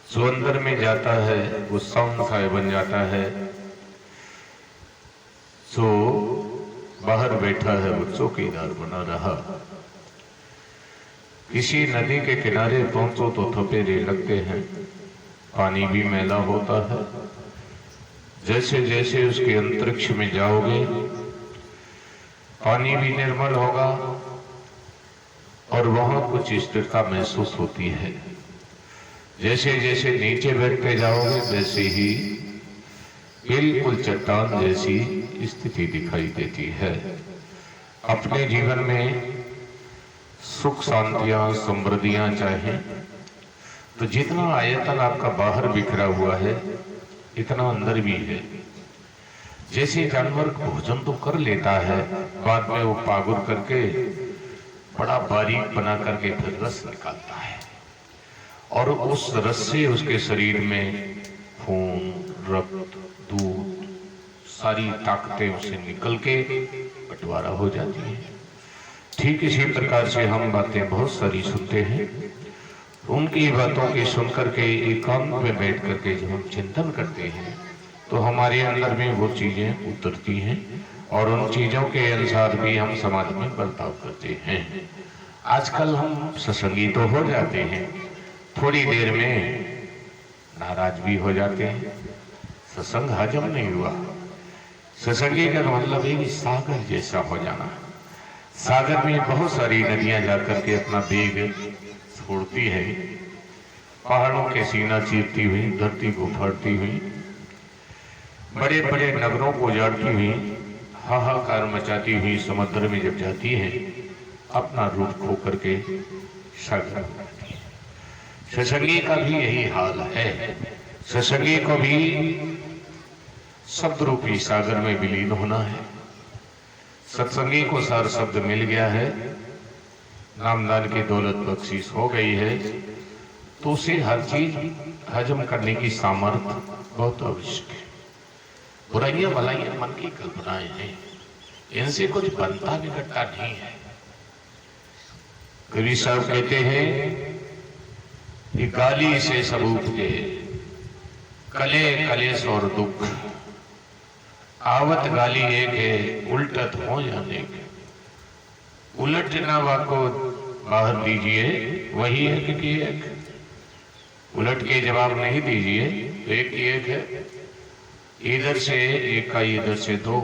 जो अंदर में जाता है वो साय बन जाता है, जो बाहर बैठा है वो चौकीदार बना रहा। किसी नदी के किनारे पहुंचो तो थपेरे लगते हैं, पानी भी मैला होता है। जैसे जैसे उसके अंतरिक्ष में जाओगे पानी भी निर्मल होगा और वहां कुछ स्थिरता महसूस होती है। जैसे जैसे नीचे बैठते जाओगे वैसे ही बिल्कुल चट्टान जैसी स्थिति दिखाई देती है। अपने जीवन में सुख शांतियां समृद्धियां चाहें तो जितना आयतन आपका बाहर बिखरा हुआ है इतना अंदर भी है। जैसे जानवर भोजन तो कर लेता है, बाद में वो पागुर करके बड़ा बारीक बना करके फिर रस निकालता है और उस रस से उसके शरीर में खून, रक्त, दूध, सारी ताकतें उसे निकल के बंटवारा हो जाती है। ठीक इसी प्रकार से हम बातें बहुत सारी सुनते हैं, उनकी बातों के सुनकर के एकांत में बैठ करके जब हम चिंतन करते हैं तो हमारे अंदर में वो चीजें उतरती हैं और उन चीजों के अनुसार भी हम समाज में बर्ताव करते हैं। आजकल हम सत्संगी तो हो जाते हैं, थोड़ी देर में नाराज भी हो जाते हैं, सत्संग हजम नहीं हुआ। सत्संगी का मतलब है कि सागर जैसा हो जाना। सागर में बहुत सारी नदियां जाकर के अपना वेग छोड़ती है, पहाड़ों के सीना चीरती हुई, धरती को फाड़ती हुई, बड़े बड़े नगरों को उजाड़ती हुई, हाहाकार मचाती हुई समुद्र में जब जाती है अपना रूप खो करके सागर बनती है। सत्संगी का भी यही हाल है। सत्संगी को भी शब्द रूपी सागर में विलीन होना है। सत्संगी को सार शब्द मिल गया है, नामदान की दौलत बख्शीश हो गई है, तो उसे हर चीज हजम करने की सामर्थ्य बहुत आवश्यक है। बुराइयां भलाइयां मन की कल्पनाएं हैं, इनसे कुछ बनता बिगड़ता नहीं है। कवि साहब कहते हैं कि गाली से सब उपजे, कले कलेश और दुख, आवत गाली एक है उल्टत हो जाने के। उलटना वाको बाहर दीजिए, वही एक की एक। उलट के जवाब नहीं दीजिए तो एक की एक है। इधर से एक का इधर से दो,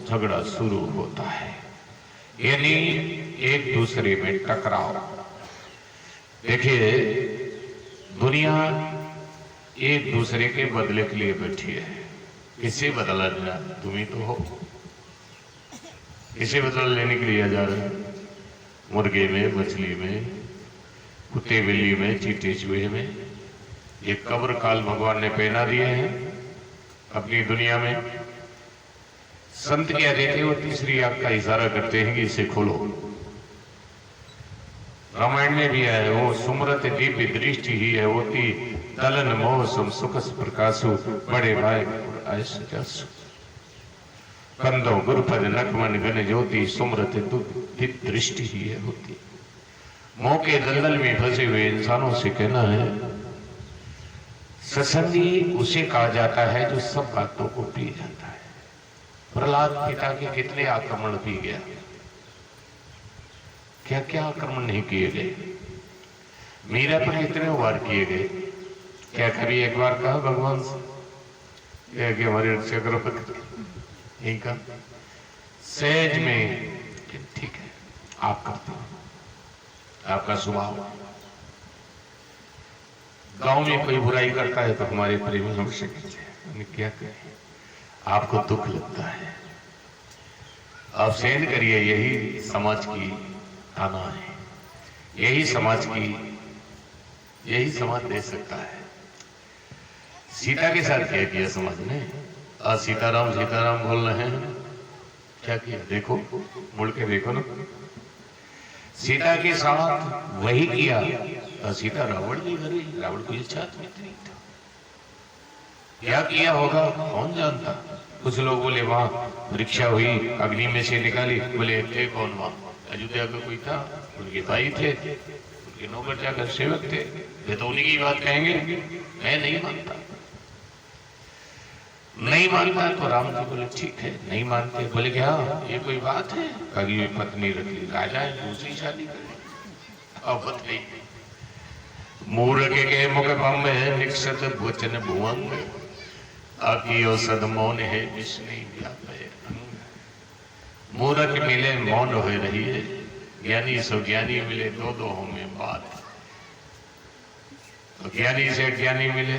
झगड़ा शुरू होता है, यानी एक दूसरे में टकराव। देखिए दुनिया एक दूसरे के बदले के लिए बैठी है। किसे बदला लेना? तुम ही तो हो। किसे बदला लेने के लिए जा रहे हैं? मुर्गे में, मछली में, कुत्ते बिल्ली में, चींटी चूहे में। ये कब्र काल भगवान ने पहना दिए हैं अपनी दुनिया में। संत क्या देते वो तीसरी आंख का इशारा करते हैं कि इसे खोलो। रामायण में भी है, वो सुमरत दिव्य दृष्टि ही है होती, दलन मोह सम सुखस प्रकाशु, बड़े भाई ऐसा कंदो गुरुपद नकमन गण ज्योति, सुमरत दिव्य दृष्टि ही है होती। मोह के दलदल में फंसे हुए इंसानों से कहना है सत्संगी उसे कहा जाता है जो सब बातों को पी जाता है। प्रहलाद पिता के कितने आक्रमण पी गया, क्या क्या आक्रमण नहीं किए गए। मीरा पर कितने वार किए गए, क्या कभी एक बार कहा भगवान से कि हमारी रक्षा करो? नहीं कहा। सहज में ठीक है आप करते हो, आपका स्वभाव। गांव में कोई बुराई करता है तो हमारे प्रेमी हमसे कहते हैं क्या करें, आपको दुख लगता है, आप सहन करिए। यही समाज की ताना है, यही समाज दे सकता है। सीता के साथ क्या किया समाज ने? आज सीताराम सीताराम बोल रहे हैं, क्या किया? देखो, मुड़ के देखो ना। सीता के साथ वही किया। सीता रावण की घरी, रावण को इच्छा नहीं था। क्या किया होगा कौन जानता। कुछ लोग बोले वहां परीक्षा हुई, अग्नि में से निकाली, बोले थे कौन वहां? अयोध्या का कोई था, उनके भाई थे, उनके नौकर चाकर सेवक थे, वे तो उन्हीं की बात कहेंगे, मैं नहीं मानता। नहीं मानता तो राम जी बोले ठीक है, नहीं मानते। बोले क्या ये कोई बात है? कभी पत्नी रख ली, राजा है, दूसरी शादी कर। अब बताइए, मूर्ख के मुख बम्ब है, निक्षत वचन भुवंग, आकियो सदमौन है विष्णु व्यापय। मूर्ख मिले मौन हो रही है, ज्ञानी सो ज्ञानी मिले दो दो हो में बात। तो ज्ञानी से ज्ञानी मिले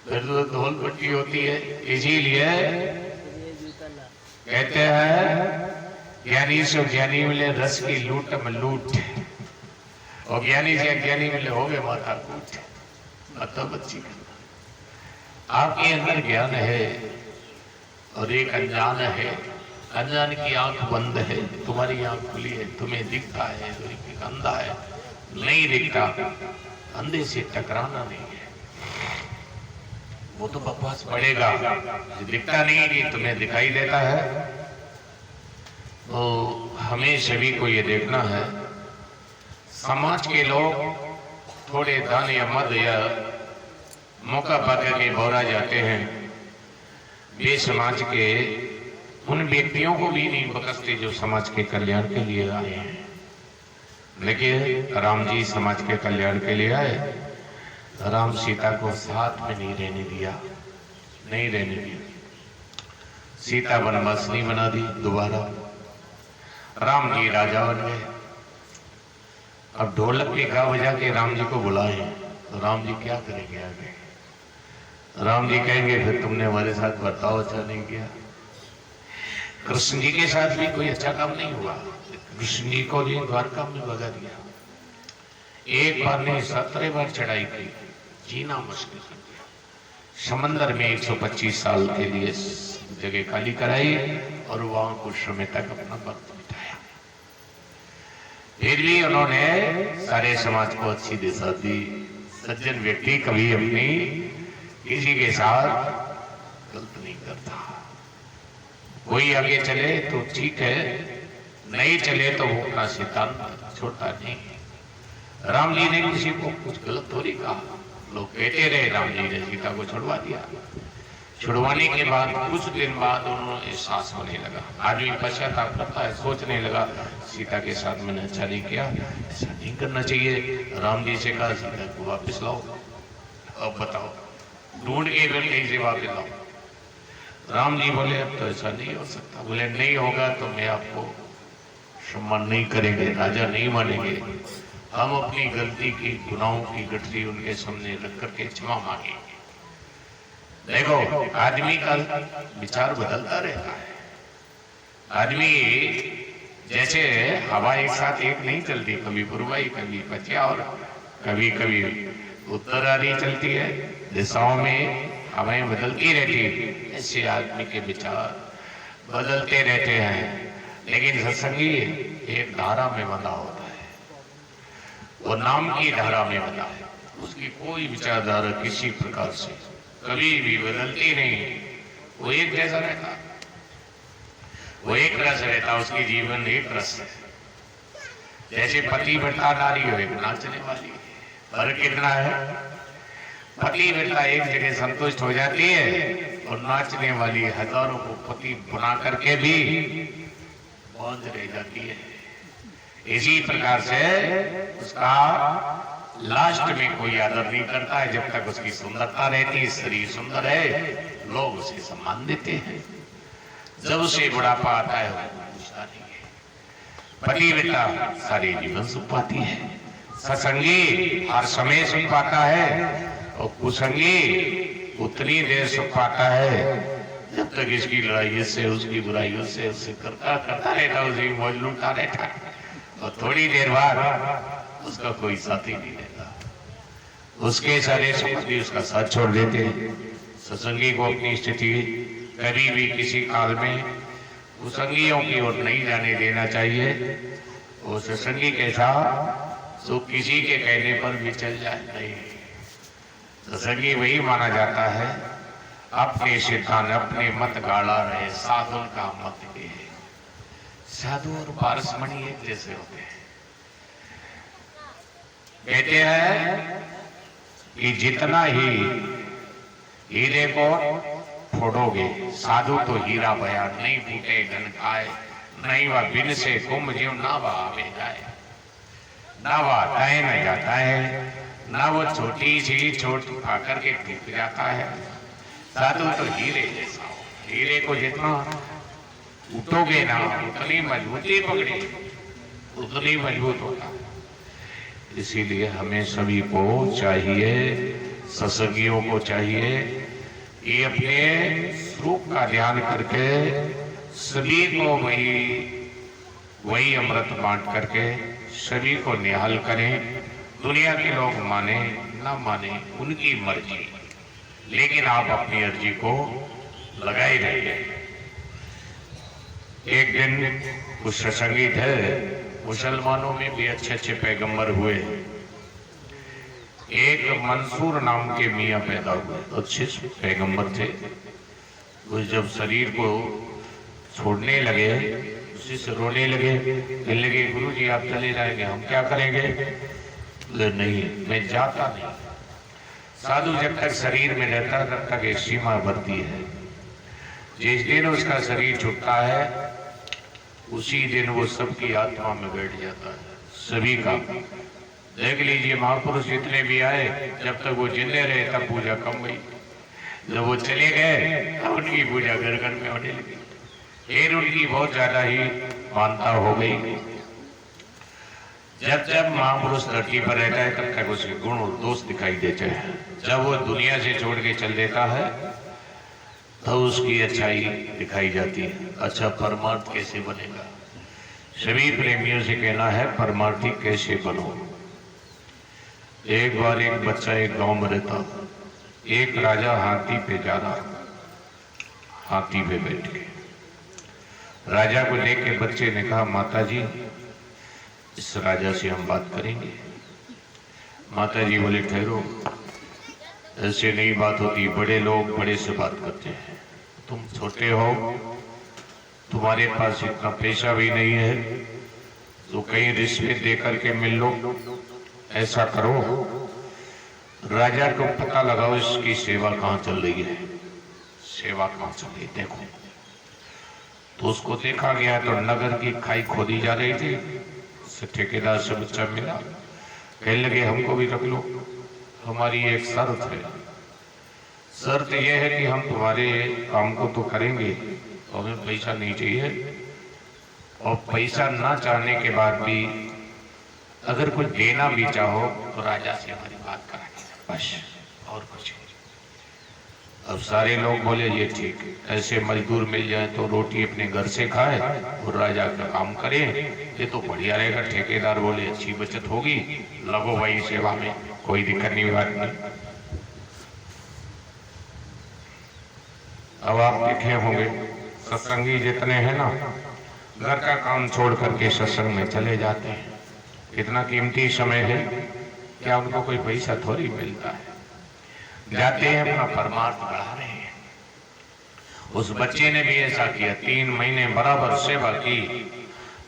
फिर तो धोल पट्टी होती है। इसीलिए कहते हैं ज्ञानी से ज्ञानी मिले रस की लूट में लूट, और ज्ञानी से ज्ञानी मिले हो गए माथा कूट। मतलब बच्ची आपके अंदर ज्ञान है और एक अनजान है। अनजान की आंख बंद है, तुम्हारी आंख खुली है, तुम्हें दिखता है, अंधा है, नहीं दिखता। अंधे से टकराना नहीं है, वो तो बकवास पड़ेगा। दिखता नहीं कि तुम्हें दिखाई देता है। तो हमें सभी को ये देखना है, समाज के लोग थोड़े दान या मद या मौका पाकर के बोरा जाते हैं। वे समाज के उन व्यक्तियों को भी नहीं बकसते जो समाज के कल्याण के लिए आए हैं। लेकिन राम जी समाज के कल्याण के लिए आए। राम सीता को साथ में नहीं रहने दिया, नहीं रहने दिया। सीता वनवासिनी बना दी दोबारा। राम जी राजा बन गए। अब ढोलक की गा बजा के राम जी को बुलाए, तो राम जी क्या करेंगे आगे? राम जी कहेंगे फिर तुमने हमारे साथ बर्ताव अच्छा नहीं किया। कृष्ण जी के साथ भी कोई अच्छा काम नहीं हुआ। कृष्ण जी को जी द्वारका में भगा दिया। एक बार नहीं 17 बार चढ़ाई की, जीना मुश्किल कर दिया। समंदर में 125 साल के लिए जगह खाली कराई और वहां कुछ समय तक अपना वक्त बिताया। फिर भी उन्होंने सारे समाज को अच्छी दिशा दी। सज्जन व्यक्ति कभी अपनी किसी के साथ गलत नहीं करता। कोई आगे चले तो ठीक है, नहीं चले तो वो अपना सिद्धांत छोड़ता नहीं। राम जी ने किसी को कुछ गलत थोड़ी कहा। लोग कहते रहे राम जी ने सीता को छुड़वा दिया। छुड़वाने के बाद कुछ दिन बाद उन्होंने एहसास होने लगा। आदमी पश्चाताप करता है, सोचने लगा सीता के साथ मैंने अच्छा नहीं किया, ऐसा नहीं करना चाहिए। राम जी से कहा सीता को वापस लाओ। अब बताओ ढूंढ के फिर कहीं से वापस लाओ। राम जी बोले अब तो ऐसा नहीं हो सकता। बोले नहीं होगा तो मैं आपको सम्मान नहीं करेंगे, राजा नहीं मानेंगे। हम अपनी गलती की गुनाहों की गठरी उनके सामने रख करके क्षमा मांगेंगे। देखो आदमी का विचार बदलता रहता है। आदमी जैसे हवा एक साथ एक नहीं चलती, कभी पूर्वाई कभी पश्चिम और कभी कभी उत्तरारी चलती है। दिशाओं में हवाएं बदलती रहती है, ऐसे आदमी के विचार बदलते रहते हैं। लेकिन सत्संगी एक धारा में बंधा होता है, वो नाम की धारा में बंधा है। उसकी कोई विचारधारा किसी प्रकार से कभी भी बदलती नहीं। वो एक जैसा रहता, वो एक रस रहता, उसकी जीवन एक रस है। जैसे पति बेटा नारी हो, एक नाचने वाली। फर्क कितना है? पति बेटा एक जगह संतुष्ट हो जाती है और नाचने वाली हजारों को पति बना करके भी बांध रह जाती है। इसी प्रकार से उसका लास्ट में कोई आदर नहीं करता है। जब तक उसकी सुंदरता रहती है, शरीर सुंदर है, लोग उसे सम्मान देते हैं। जब उसे बुढ़ापा आता है वो पूछता नहीं है। पति बेटा सारे जीवन सुख पाती है। सत्संगी हर समय सुख पाता है और कुसंगी उतनी देर सुख पाता है जब तक इसकी लड़ाई इससे, उसकी बुराई उससे करता रहता, उसी मौज लूटता रहता। और थोड़ी देर बाद उसका कोई साथी नहीं रहता, उसके सारे सुख भी उसका साथ छोड़ देते हैं। सत्संगी को अपनी स्थिति कभी भी किसी काल में कुसंगियों की ओर नहीं जाने देना चाहिए। वो सत्संगी के साथ सुख किसी के कहने पर भी चल जाए नहीं। सत्संगी वही माना जाता है अपने सिद्धांत अपने मत गाड़ा रहे, साधुन का मत के। साधु और पारसमणि एक जैसे होते हैं। कहते हैं कि जितना ही हीरे को फोड़ोगे, साधु तो हीरा बया नहीं फूटे घन खाए, नहीं वह बिन से कुंभ जीव ना वह आवे जाए, ना वह आता है न जाता है, ना वो छोटी सी चोट खा करके टूट जाता है। साधु तो हीरे जैसा हो, हीरे को जितना उठोगे ना उतनी मजबूती पकड़ी, उतनी मजबूत होता है। इसीलिए हमें सभी को चाहिए, सत्संगियों को चाहिए ये अपने स्वरूप का ध्यान करके सभी को वही अमृत बांट करके सभी को निहाल करें। दुनिया के लोग माने ना माने उनकी मर्जी, लेकिन आप अपनी अर्जी को लगाए रहिए। एक दिन कुछ सत्संगी थे, मुसलमानों में भी अच्छे अच्छे पैगंबर हुए। एक मंसूर नाम के मियाँ पैदा हुए, अच्छे पैगंबर थे। वो जब शरीर को छोड़ने लगे उसी से रोने लगे, कहने लगे गुरुजी आप चले जाएंगे हम क्या करेंगे? नहीं मैं जाता नहीं। साधु जब तक शरीर में रहता तब तक एक सीमा बनती है, जिस दिन उसका शरीर छूटता है उसी दिन वो सबकी आत्मा में बैठ जाता है, सभी का। देख लीजिए महापुरुष जितने भी आए जब तक वो जिंदे रहे तब पूजा कम हुई, जब वो चले गए तब उनकी पूजा घर घर में होने लगी, फिर उनकी बहुत ज्यादा ही मानता हो गई। जब जब महापुरुष धरती पर रहता है तब तक उसके गुण और दोष दिखाई देते हैं, जब वो दुनिया से छोड़ के चल देता है तो उसकी अच्छाई दिखाई जाती है। अच्छा परमार्थ कैसे बनेगा? सभी प्रेमियों से कहना है परमार्थी कैसे बनो। एक बार एक बच्चा एक गांव में रहता, एक राजा हाथी पे जा रहा, हाथी पे बैठ के राजा को देख के बच्चे ने कहा माता जी इस राजा से हम बात करेंगे। माता जी बोले ठहरो, ऐसे नहीं बात होती, बड़े लोग बड़े से बात करते हैं, तुम छोटे हो, तुम्हारे पास इतना पैसा भी नहीं है तो कहीं रिश्वत दे करके मिल लो। ऐसा करो राजा को पता लगाओ इसकी सेवा कहाँ चल रही है, सेवा कहाँ चल रही है देखो। तो उसको देखा गया तो नगर की खाई खोदी जा रही थी, ठेकेदार से बच्चा मिला, कहने लगे हमको भी रख लो, हमारी एक शर्त है, शर्त यह है कि हम तुम्हारे काम को तो करेंगे तो हमें पैसा नहीं चाहिए, और पैसा ना चाहने के बाद भी अगर कुछ देना भी चाहो तो राजा से हमारी बात करा देना, बस और कुछ नहीं। अब सारे लोग बोले ये ठीक है, ऐसे मजदूर मिल जाए तो रोटी अपने घर से खाए और राजा का काम करे, ये तो बढ़िया रहेगा। ठेकेदार बोले अच्छी बचत होगी, लगो भाई सेवा में, कोई दिक्कत नहीं, बात नहीं। अब आप देखे होंगे सत्संगी जितने हैं ना, घर का काम छोड़ करके सत्संग में चले जाते हैं, कितना कीमती समय है, क्या उनको कोई पैसा थोड़ी मिलता है, जाते हैं अपना परमार्थ बढ़ा रहे हैं। उस बच्चे ने भी ऐसा किया, 3 महीने बराबर सेवा की।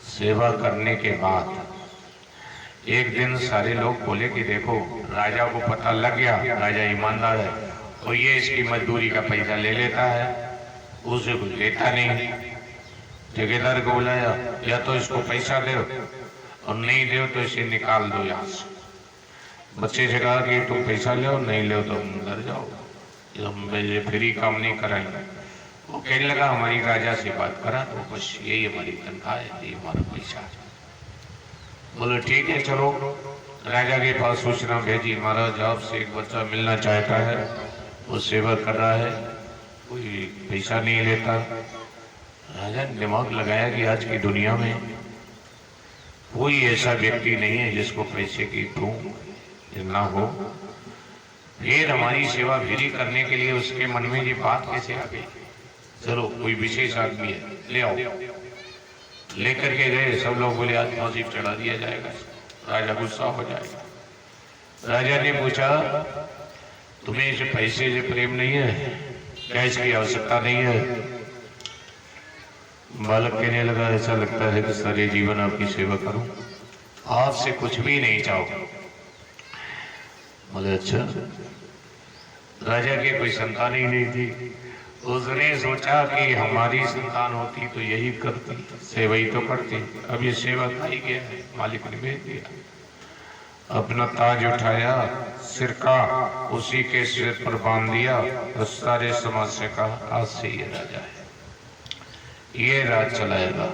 सेवा करने के बाद एक दिन सारे लोग बोले कि देखो राजा को पता लग गया, राजा ईमानदार है, तो ये इसकी मजदूरी का पैसा ले लेता है, उसे कुछ देता नहीं। ठेकेदार को बुलाया, या तो इसको पैसा दो और नहीं दो तो इसे निकाल दो यहाँ से। बच्चे से कहा कि तुम पैसा लो, नहीं लो तो तुम घर जाओ, हम फ्री काम नहीं कराएंगे। वो कहने लगा हमारी राजा से बात करा तो बस यही हमारी तनख्वाह है, यही हमारा पैसा है। बोले ठीक है चलो, राजा के पास सूचना भेजी, महाराज आपसे एक बच्चा मिलना चाहता है, वो सेवा कर रहा है, कोई पैसा नहीं लेता। राजा ने दिमाग लगाया कि आज की दुनिया में कोई ऐसा व्यक्ति नहीं है जिसको पैसे की भूख ना हो, फिर हमारी सेवा फ्री करने के लिए उसके मन में ये बात कैसे आ गई। चलो कोई विशेष आदमी है, ले आओ। लेकर के गए, सब लोग बोले आज फांसी चढ़ा दिया जाएगा, राजा गुस्सा हो जाएगा। राजा ने पूछा तुम्हें इसे पैसे से प्रेम नहीं है, क्या इसकी आवश्यकता नहीं है? बालक कहने लगा ऐसा लगता है कि सारे जीवन आपकी सेवा करूं, आपसे कुछ भी नहीं चाहूंगा, बोले अच्छा। राजा की कोई संतान ही नहीं थी। उसने सोचा कि हमारी संतान होती तो यही करती, सेवा ही तो करती। अब ये सेवा खाई गया है, मालिक ने भेज दिया। अपना ताज उठाया, सिर का उसी के सिर पर बांध दिया और सारे समाज से कहा आज से ये राजा है, ये राज चलाएगा।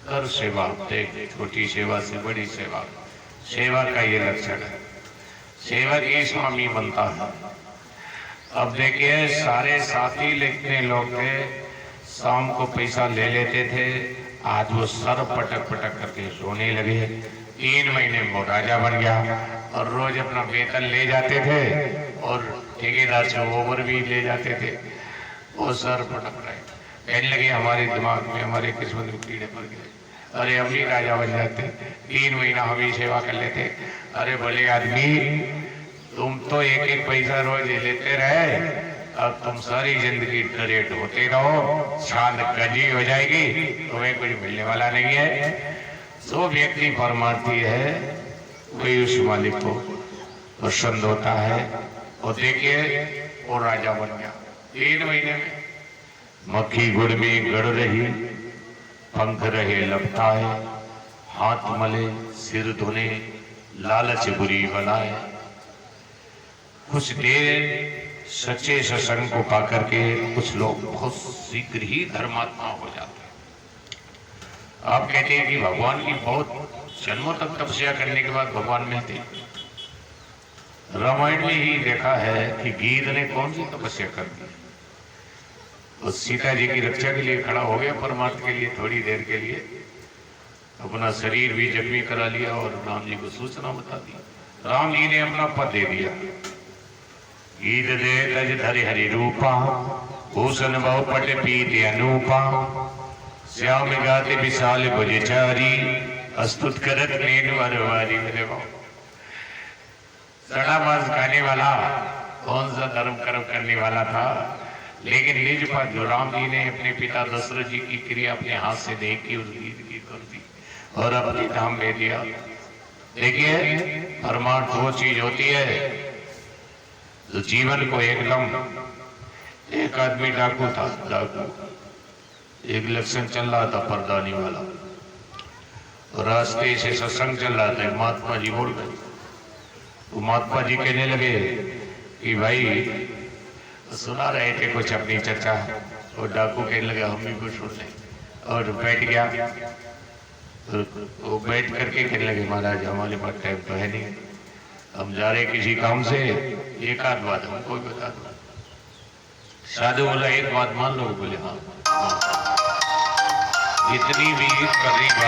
कर सेवा, देख छोटी सेवा से बड़ी सेवा, सेवा का ये लक्षण है। सेवक ही स्वामी बनता है। अब देखिए सारे साथी लिखने लोग थे, शाम को पैसा ले लेते थे, आज वो सर पटक पटक करके सोने लगे। 3 महीने में वो राजा बन गया और रोज अपना वेतन ले जाते थे और ठेकेदार से ओवर भी ले जाते थे। वो सर पटक रहे, कहने लगे हमारे दिमाग में, हमारे किस्मत में कीड़े पड़ गए। अरे हम भी राजा बन जाते, 3 महीना हम ही सेवा कर लेते। अरे भले आदमी, तुम तो एक एक पैसा रोज लेते रहे, अब तुम सारी जिंदगी डरेट होते रहो, शांत गजी हो जाएगी, तुम्हें कुछ मिलने वाला नहीं है। जो व्यक्ति परमार्थी है वही उस मालिक को पसंद होता है। और देखिए वो राजा बन गया 3 महीने में। मक्खी गुड़ में गड़ रही, पंख रहे लपटा है, हाथ मले सिर धुने, लालच बुरी बनाए। कुछ देर सच्चे सत्संग को पाकर के कुछ लोग बहुत शीघ्र ही धर्मात्मा हो जाते हैं। आप कहते हैं कि भगवान की बहुत जन्मों तक तपस्या करने के बाद भगवान मिलते हैं। रामायण में ही देखा है कि गीत ने कौन सी तपस्या कर दी। तो सीता जी की रक्षा के लिए खड़ा हो गया, परमार्थ के लिए थोड़ी देर के लिए अपना शरीर भी जख्मी करा लिया और राम जी को सूचना बता दी। राम जी ने अपना पद दे दिया। गीत दे तज धरि हरि रूपा, भूषण बहु पट पीत अनूपा, श्याम गाते विशाल भुजचारी, अस्तुत करत नेनु अरवारी। मेरे बाबू सड़ा मांस खाने वाला कौन सा धर्म कर्म करने वाला था, लेकिन निज पर जो राम जी ने अपने पिता दशरथ जी की क्रिया अपने हाथ से देखी, उस गीत की कर दी और अपने धाम ले दिया। देखिए परमार्थ वो चीज होती है जो जीवन को एकदम। एक आदमी डाकू था, डाकू एक इलेक्शन चल रहा था परदानी वाला, और रास्ते से सत्संग चल रहा था। महात्मा जी बोल गए, तो महात्मा जी कहने लगे कि भाई सुना रहे थे कुछ अपनी चर्चा, और डाकू कहने लगे हम भी कुछ सुन लें, और बैठ गया। तो वो बैठ करके कहने लगे महाराज हमारे पास टाइम तो है नहीं, हम जा रहे किसी काम से, एक आध बात हमको भी बता दो। साधु बोला एक बात मान लो, बोले हाँ। इतनी भी कर रही